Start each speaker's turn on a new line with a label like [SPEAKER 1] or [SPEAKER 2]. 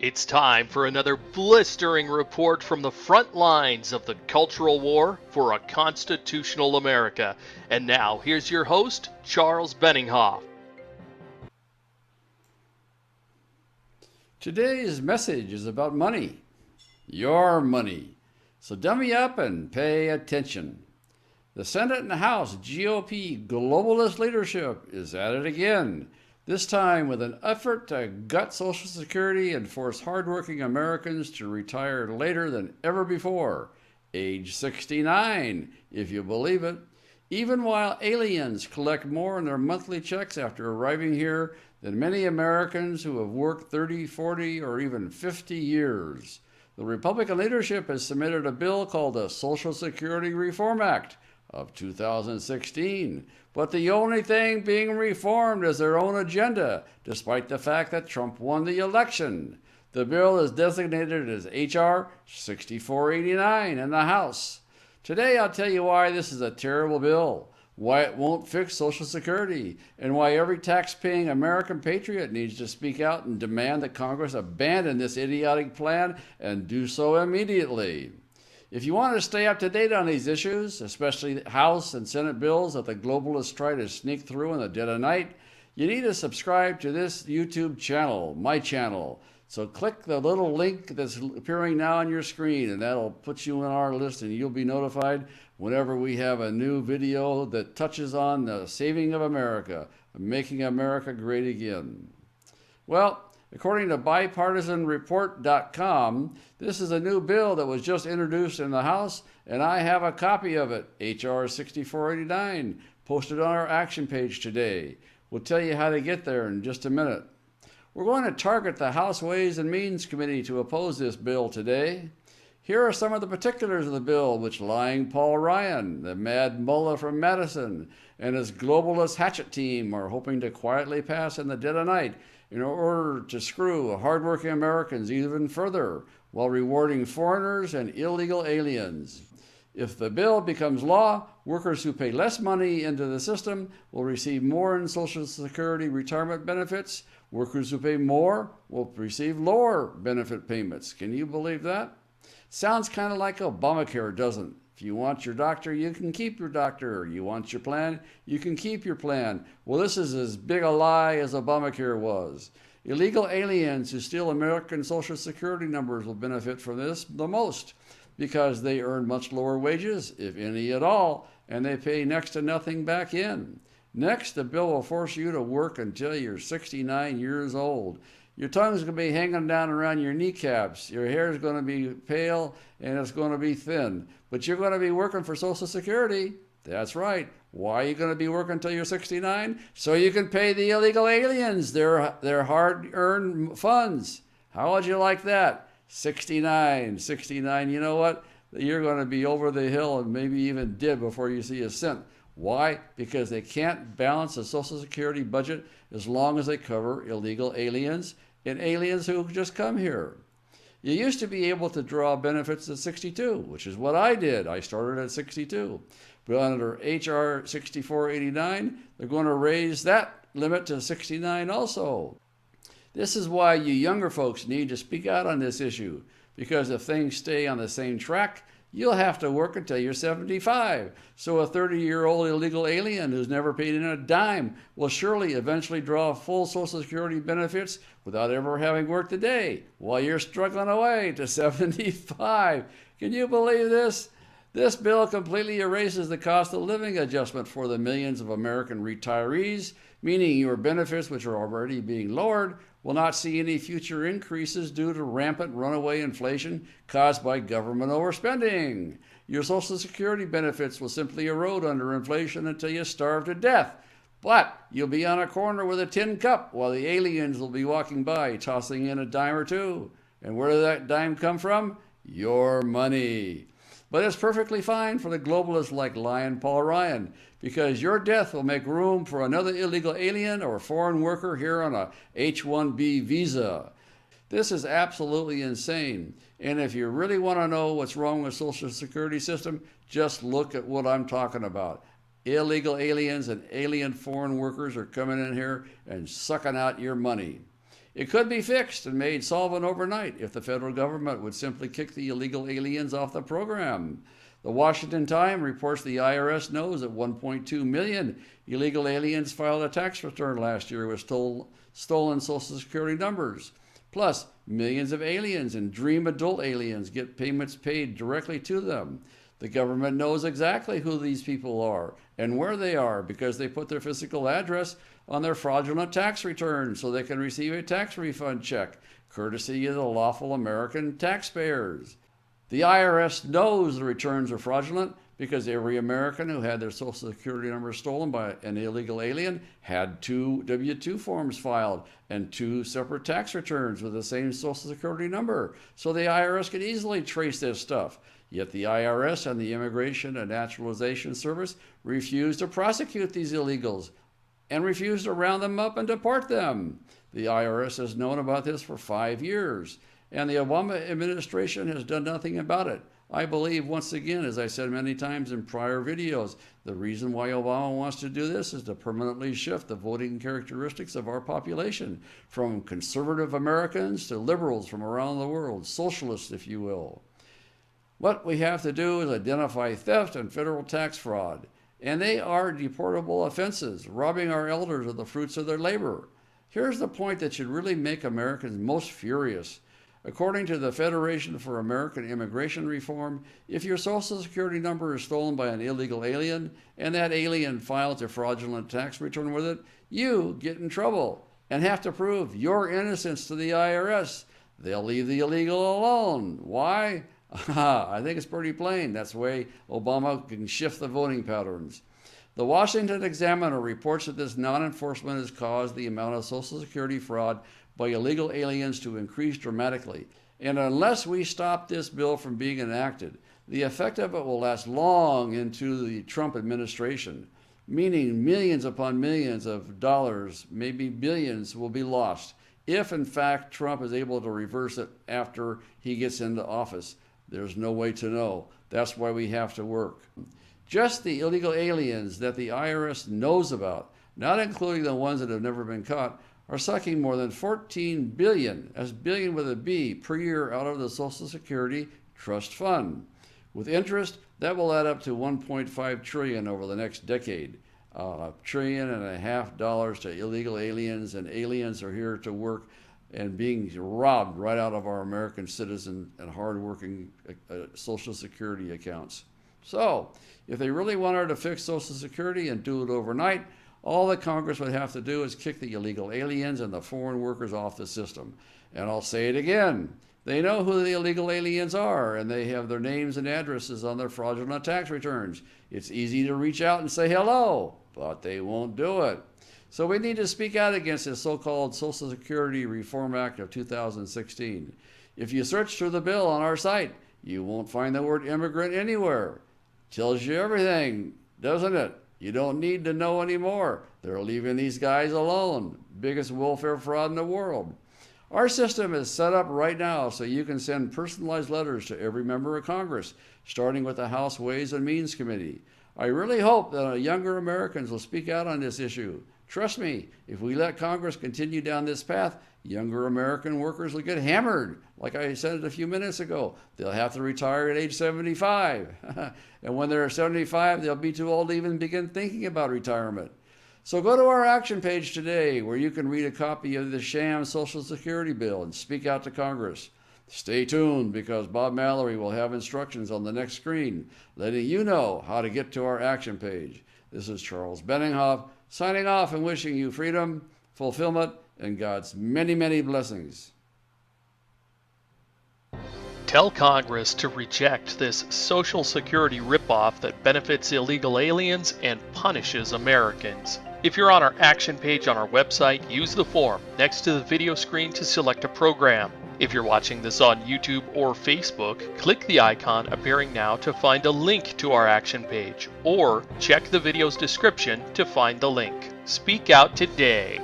[SPEAKER 1] It's time for another blistering report from the front lines of the cultural war for a constitutional America. And now, here's your host, Charles Benninghoff.
[SPEAKER 2] Today's message is about money. Your money. So dummy up and pay attention. The Senate and House GOP globalist leadership is at it again. This time with an effort to gut Social Security and force hardworking Americans to retire later than ever before, age 69, if you believe it. Even while aliens collect more in their monthly checks after arriving here than many Americans who have worked 30, 40, or even 50 years. The Republican leadership has submitted a bill called the Social Security Reform Act of 2016. But the only thing being reformed is their own agenda, despite the fact that Trump won the election. The bill is designated as H.R. 6489 in the House. Today I'll tell you why this is a terrible bill, why it won't fix Social Security, and why every tax-paying American patriot needs to speak out and demand that Congress abandon this idiotic plan and do so immediately. If you want to stay up to date on these issues, especially House and Senate bills that the globalists try to sneak through in the dead of night, you need to subscribe to this YouTube channel, my channel. So click the little link that's appearing now on your screen, and that'll put you on our list, and you'll be notified whenever we have a new video that touches on the saving of America, making America great again. Well, according to Bipartisan this is a new bill that was just introduced in the House, and I have a copy of it, H.R. 6489, posted on our action page today. We'll tell you how to get there in just a minute. We're going to target the House Ways and Means Committee to oppose this bill today. Here are some of the particulars of the bill which lying Paul Ryan, the mad mullah from Madison, and his globalist hatchet team are hoping to quietly pass in the dead of night in order to screw hardworking Americans even further while rewarding foreigners and illegal aliens. If the bill becomes law, workers who pay less money into the system will receive more in Social Security retirement benefits. Workers who pay more will receive lower benefit payments. Can you believe that? Sounds kind of like Obamacare, doesn't it? If you want your doctor, you can keep your doctor. You want your plan, you can keep your plan. Well, this is as big a lie as Obamacare was. Illegal aliens who steal American Social Security numbers will benefit from this the most because they earn much lower wages, if any at all, and they pay next to nothing back in. Next, the bill will force you to work until you're 69 years old. Your tongue's going to be hanging down around your kneecaps. Your hair is going to be pale and it's going to be thin. But you're going to be working for Social Security. That's right. Why are you going to be working until you're 69? So you can pay the illegal aliens their hard-earned funds. How would you like that? 69. You know what? You're going to be over the hill and maybe even dead before you see a cent. Why? Because they can't balance the Social Security budget as long as they cover illegal aliens and aliens who just come here. You used to be able to draw benefits at 62, which is what I did. I started at 62. But under H.R. 6489, they're going to raise that limit to 69 also. This is why you younger folks need to speak out on this issue, because if things stay on the same track, you'll have to work until you're 75. So a 30-year-old illegal alien who's never paid in a dime will surely eventually draw full Social Security benefits without ever having worked a day while you're struggling away to 75. Can you believe this? This bill completely erases the cost of living adjustment for the millions of American retirees, meaning your benefits, which are already being lowered, will not see any future increases due to rampant runaway inflation caused by government overspending. Your Social Security benefits will simply erode under inflation until you starve to death. But you'll be on a corner with a tin cup while the aliens will be walking by, tossing in a dime or two. And where did that dime come from? Your money. But it's perfectly fine for the globalists like Lion Paul Ryan, because your death will make room for another illegal alien or foreign worker here on a H-1B visa. This is absolutely insane. And if you really want to know what's wrong with the Social Security system, just look at what I'm talking about. Illegal aliens and alien foreign workers are coming in here and sucking out your money. It could be fixed and made solvent overnight if the federal government would simply kick the illegal aliens off the program. The Washington Times reports the IRS knows that 1.2 million illegal aliens filed a tax return last year with stolen Social Security numbers. Plus, millions of aliens and dream adult aliens get payments paid directly to them. The government knows exactly who these people are and where they are because they put their physical address on their fraudulent tax returns so they can receive a tax refund check, courtesy of the lawful American taxpayers. The IRS knows the returns are fraudulent because every American who had their Social Security number stolen by an illegal alien had 2 W-2 forms filed and 2 separate tax returns with the same Social Security number, so the IRS could easily trace this stuff. Yet the IRS and the Immigration and Naturalization Service refuse to prosecute these illegals and refuse to round them up and deport them. The IRS has known about this for 5 years, and the Obama administration has done nothing about it. I believe, once again, as I said many times in prior videos, the reason why Obama wants to do this is to permanently shift the voting characteristics of our population from conservative Americans to liberals from around the world, socialists, if you will. What we have to do is identify theft and federal tax fraud, and they are deportable offenses, robbing our elders of the fruits of their labor. Here's the point that should really make Americans most furious. According to the Federation for American Immigration Reform, if your Social Security number is stolen by an illegal alien and that alien files a fraudulent tax return with it, you get in trouble and have to prove your innocence to the IRS. They'll leave the illegal alone. Why? I think it's pretty plain. That's the way Obama can shift the voting patterns. The Washington Examiner reports that this non-enforcement has caused the amount of Social Security fraud by illegal aliens to increase dramatically. And unless we stop this bill from being enacted, the effect of it will last long into the Trump administration, meaning millions upon millions of dollars, maybe billions, will be lost if in fact Trump is able to reverse it after he gets into office. There's no way to know. That's why we have to work. Just the illegal aliens that the IRS knows about, not including the ones that have never been caught, are sucking more than 14 billion, as billion with a B, per year out of the Social Security Trust Fund. With interest, that will add up to $1.5 trillion over the next decade. $1.5 trillion to illegal aliens, and aliens are here to work and being robbed right out of our American citizen and hardworking Social Security accounts. So, if they really wanted to fix Social Security and do it overnight, all that Congress would have to do is kick the illegal aliens and the foreign workers off the system. And I'll say it again. They know who the illegal aliens are, and they have their names and addresses on their fraudulent tax returns. It's easy to reach out and say hello, but they won't do it. So we need to speak out against this so-called Social Security Reform Act of 2016. If you search through the bill on our site, you won't find the word immigrant anywhere. Tells you everything, doesn't it? You don't need to know anymore. They're leaving these guys alone. Biggest welfare fraud in the world. Our system is set up right now so you can send personalized letters to every member of Congress, starting with the House Ways and Means Committee. I really hope that younger Americans will speak out on this issue. Trust me, if we let Congress continue down this path, younger American workers will get hammered. Like I said a few minutes ago, they'll have to retire at age 75. And when they're 75, they'll be too old to even begin thinking about retirement. So go to our action page today where you can read a copy of the sham Social Security bill and speak out to Congress. Stay tuned because Bob Mallory will have instructions on the next screen letting you know how to get to our action page. This is Charles Benninghoff signing off and wishing you freedom, fulfillment, and God's many, many blessings.
[SPEAKER 1] Tell Congress to reject this Social Security ripoff that benefits illegal aliens and punishes Americans. If you're on our action page on our website, use the form next to the video screen to select a program. If you're watching this on YouTube or Facebook, click the icon appearing now to find a link to our action page, or check the video's description to find the link. Speak out today.